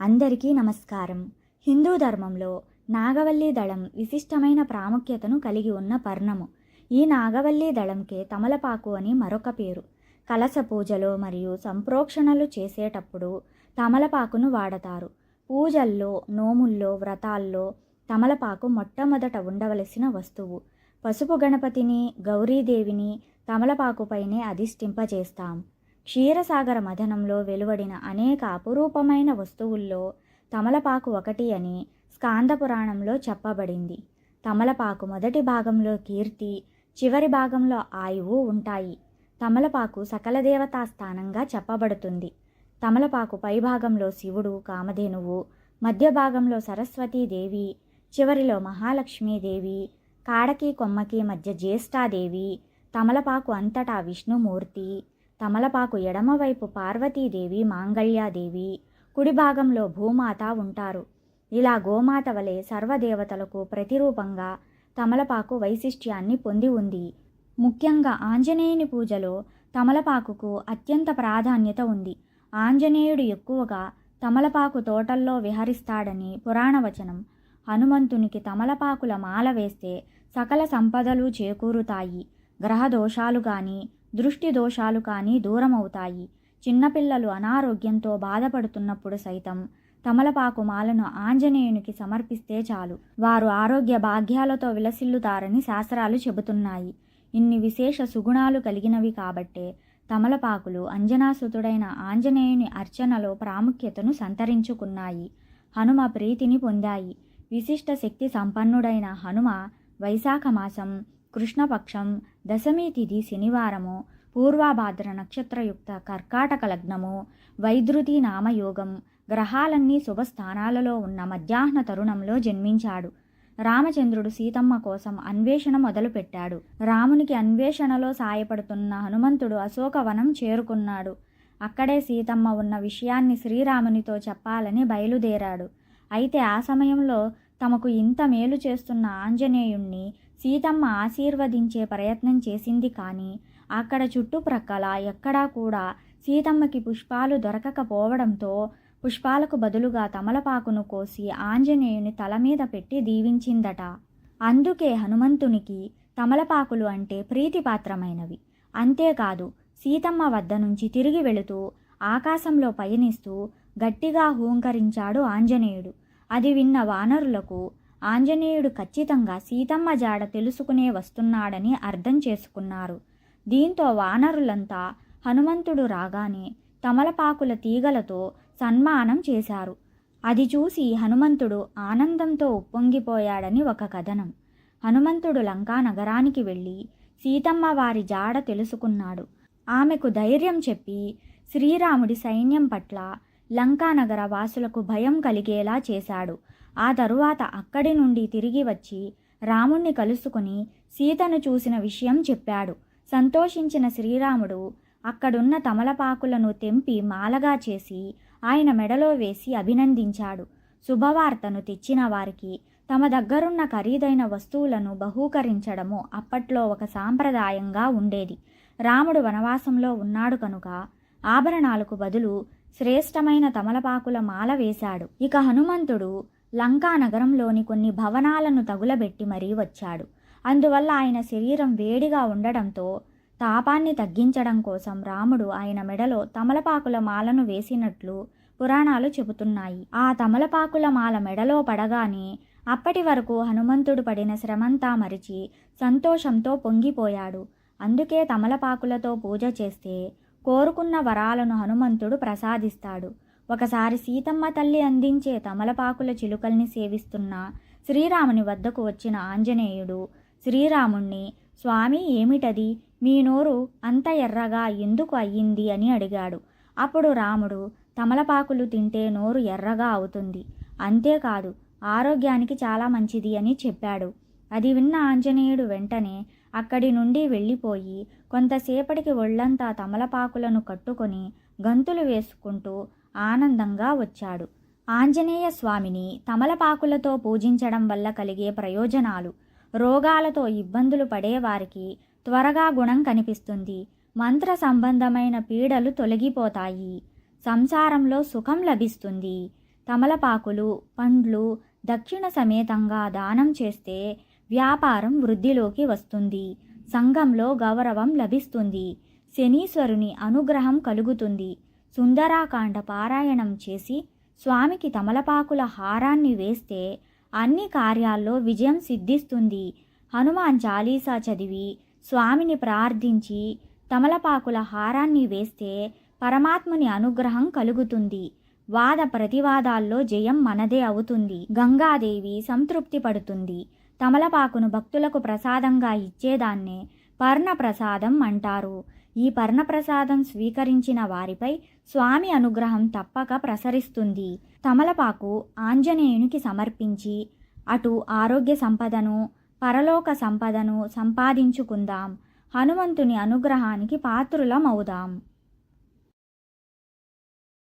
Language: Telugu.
అందరికీ నమస్కారం. హిందూ ధర్మంలో నాగవల్లి దళం విశిష్టమైన ప్రాముఖ్యతను కలిగి ఉన్న పర్ణము. ఈ నాగవల్లి దళంకే తమలపాకు అని మరొక పేరు. కలశ పూజలో మరియు సంప్రోక్షణలు చేసేటప్పుడు తమలపాకును వాడతారు. పూజల్లో, నోముల్లో, వ్రతాల్లో తమలపాకు మొట్టమొదట ఉండవలసిన వస్తువు. పసుపు గణపతిని, గౌరీదేవిని తమలపాకుపైనే అధిష్ఠింపజేస్తాం. క్షీరసాగర మథనంలో వెలువడిన అనేక అపురూపమైన వస్తువుల్లో తమలపాకు ఒకటి అని స్కాంద పురాణంలో చెప్పబడింది. తమలపాకు మొదటి భాగంలో కీర్తి, చివరి భాగంలో ఆయువు ఉంటాయి. తమలపాకు సకల దేవతా స్థానంగా చెప్పబడుతుంది. తమలపాకు పైభాగంలో శివుడు, కామధేనువు, మధ్య భాగంలో సరస్వతీదేవి, చివరిలో మహాలక్ష్మీదేవి, కాడకి కొమ్మకి మధ్య జ్యేష్ఠాదేవి, తమలపాకు అంతటా విష్ణుమూర్తి, తమలపాకు ఎడమవైపు పార్వతీదేవి, మాంగళ్యాదేవి, కుడి భాగంలో భూమాత ఉంటారు. ఇలా గోమాత వలె సర్వదేవతలకు ప్రతిరూపంగా తమలపాకు వైశిష్ట్యాన్ని పొంది ఉంది. ముఖ్యంగా ఆంజనేయుని పూజలో తమలపాకుకు అత్యంత ప్రాధాన్యత ఉంది. ఆంజనేయుడు ఎక్కువగా తమలపాకు తోటల్లో విహరిస్తాడని పురాణవచనం. హనుమంతునికి తమలపాకుల మాల వేస్తే సకల సంపదలు చేకూరుతాయి. గ్రహ దోషాలు కానీ, దృష్టి దోషాలు కానీ దూరమవుతాయి. చిన్నపిల్లలు అనారోగ్యంతో బాధపడుతున్నప్పుడు సైతం తమలపాకు మాలను ఆంజనేయునికి సమర్పిస్తే చాలు, వారు ఆరోగ్య భాగ్యాలతో విలసిల్లుతారని శాస్త్రాలు చెబుతున్నాయి. ఇన్ని విశేష సుగుణాలు కలిగినవి కాబట్టే తమలపాకులు అంజనాసుతుడైన ఆంజనేయుని అర్చనలో ప్రాముఖ్యతను సంతరించుకున్నాయి. హనుమ ప్రీతిని పొందాయి. విశిష్ట శక్తి సంపన్నుడైన హనుమ వైశాఖ మాసం, కృష్ణపక్షం, దశమి తిథి శనివారము, పూర్వాభాద్ర నక్షత్రయుక్త కర్కాటక లగ్నము, వైద్రుతి నామయోగం, గ్రహాలన్నీ శుభస్థానాలలో ఉన్న మధ్యాహ్న తరుణంలో జన్మించాడు. రామచంద్రుడు సీతమ్మ కోసం అన్వేషణ మొదలుపెట్టాడు. రామునికి అన్వేషణలో సాయపడుతున్న హనుమంతుడు అశోకవనం చేరుకున్నాడు. అక్కడే సీతమ్మ ఉన్న విషయాన్ని శ్రీరామునితో చెప్పాలని బయలుదేరాడు. అయితే ఆ సమయంలో తమకు ఇంత మేలు చేస్తున్న ఆంజనేయుణ్ణి సీతమ్మ ఆశీర్వదించే ప్రయత్నం చేసింది. కానీ అక్కడ చుట్టుప్రక్కల ఎక్కడా కూడా సీతమ్మకి పుష్పాలు దొరకకపోవడంతో పుష్పాలకు బదులుగా తమలపాకును కోసి ఆంజనేయుని తల మీద పెట్టి దీవించిందట. అందుకే హనుమంతునికి తమలపాకులు అంటే ప్రీతిపాత్రమైనవి. అంతేకాదు, సీతమ్మ వద్ద నుంచి తిరిగి వెళుతూ ఆకాశంలో పయనిస్తూ గట్టిగా హూంకరించాడు ఆంజనేయుడు. అది విన్న వానరులకు ఆంజనేయుడు ఖచ్చితంగా సీతమ్మ జాడ తెలుసుకునే వస్తున్నాడని అర్థం చేసుకున్నారు. దీంతో వానరులంతా హనుమంతుడు రాగానే తమలపాకుల తీగలతో సన్మానం చేశారు. అది చూసి హనుమంతుడు ఆనందంతో ఉప్పొంగిపోయాడని ఒక కథనం. హనుమంతుడు లంకా నగరానికి వెళ్ళి సీతమ్మ వారి జాడ తెలుసుకున్నాడు. ఆమెకు ధైర్యం చెప్పి శ్రీరాముడి సైన్యం పట్ల లంకానగర వాసులకు భయం కలిగేలా చేశాడు. ఆ తరువాత అక్కడి నుండి తిరిగి వచ్చి రాముణ్ణి కలుసుకుని సీతను చూసిన విషయం చెప్పాడు. సంతోషించిన శ్రీరాముడు అక్కడున్న తమలపాకులను తెంపి మాలగా చేసి ఆయన మెడలో వేసి అభినందించాడు. శుభవార్తను తెచ్చిన వారికి తమ దగ్గరున్న ఖరీదైన వస్తువులను బహూకరించడము అప్పట్లో ఒక సాంప్రదాయంగా ఉండేది. రాముడు వనవాసంలో ఉన్నాడు కనుక ఆభరణాలకు బదులు శ్రేష్టమైన తమలపాకుల మాల వేశాడు. ఇక హనుమంతుడు లంకా నగరంలోని కొన్ని భవనాలను తగులబెట్టి మరీ వచ్చాడు. అందువల్ల ఆయన శరీరం వేడిగా ఉండడంతో తాపాన్ని తగ్గించడం కోసం రాముడు ఆయన మెడలో తమలపాకుల మాలను వేసినట్లు పురాణాలు చెబుతున్నాయి. ఆ తమలపాకుల మాల మెడలో పడగానే అప్పటి వరకు హనుమంతుడు పడిన శ్రమంతా మరిచి సంతోషంతో పొంగిపోయాడు. అందుకే తమలపాకులతో పూజ చేస్తే కోరుకున్న వరాలను హనుమంతుడు ప్రసాదిస్తాడు. ఒకసారి సీతమ్మ తల్లి అందించే తమలపాకుల చిలుకల్ని సేవిస్తున్న శ్రీరాముని వద్దకు వచ్చిన ఆంజనేయుడు శ్రీరాముణ్ణి, స్వామి ఏమిటది, మీ నోరు అంత ఎర్రగా ఎందుకు అయ్యింది అని అడిగాడు. అప్పుడు రాముడు, తమలపాకులు తింటే నోరు ఎర్రగా అవుతుంది, అంతేకాదు ఆరోగ్యానికి చాలా మంచిది అని చెప్పాడు. అది విన్న ఆంజనేయుడు వెంటనే అక్కడి నుండి వెళ్ళిపోయి కొంతసేపటికి ఒళ్ళంతా తమలపాకులను కట్టుకొని గంతులు వేసుకుంటూ ఆనందంగా వచ్చాడు. ఆంజనేయ స్వామిని తమలపాకులతో పూజించడం వల్ల కలిగే ప్రయోజనాలు: రోగాలతో ఇబ్బందులు పడేవారికి త్వరగా గుణం కనిపిస్తుంది. మంత్ర సంబంధమైన పీడలు తొలగిపోతాయి. సంసారంలో సుఖం లభిస్తుంది. తమలపాకులు, పండ్లు దక్షిణ సమేతంగా దానం చేస్తే వ్యాపారం వృద్ధిలోకి వస్తుంది, సంఘంలో గౌరవం లభిస్తుంది, శనీశ్వరుని అనుగ్రహం కలుగుతుంది. సుందరాకాండ పారాయణం చేసి స్వామికి తమలపాకుల హారాన్ని వేస్తే అన్ని కార్యాల్లో విజయం సిద్ధిస్తుంది. హనుమాన్ చాలీసా చదివి స్వామిని ప్రార్థించి తమలపాకుల హారాన్ని వేస్తే పరమాత్ముని అనుగ్రహం కలుగుతుంది. వాద ప్రతివాదాల్లో జయం మనదే అవుతుంది. గంగాదేవి సంతృప్తి పడుతుంది. తమలపాకును భక్తులకు ప్రసాదంగా ఇచ్చేదాన్నే పర్ణప్రసాదం అంటారు. ఈ పర్ణప్రసాదం స్వీకరించిన వారిపై స్వామి అనుగ్రహం తప్పక ప్రసరిస్తుంది. తమలపాకు ఆంజనేయునికి సమర్పించి అటు ఆరోగ్య సంపదను, పరలోక సంపదను సంపాదించుకుందాం. హనుమంతుని అనుగ్రహానికి పాత్రులమవుదాం.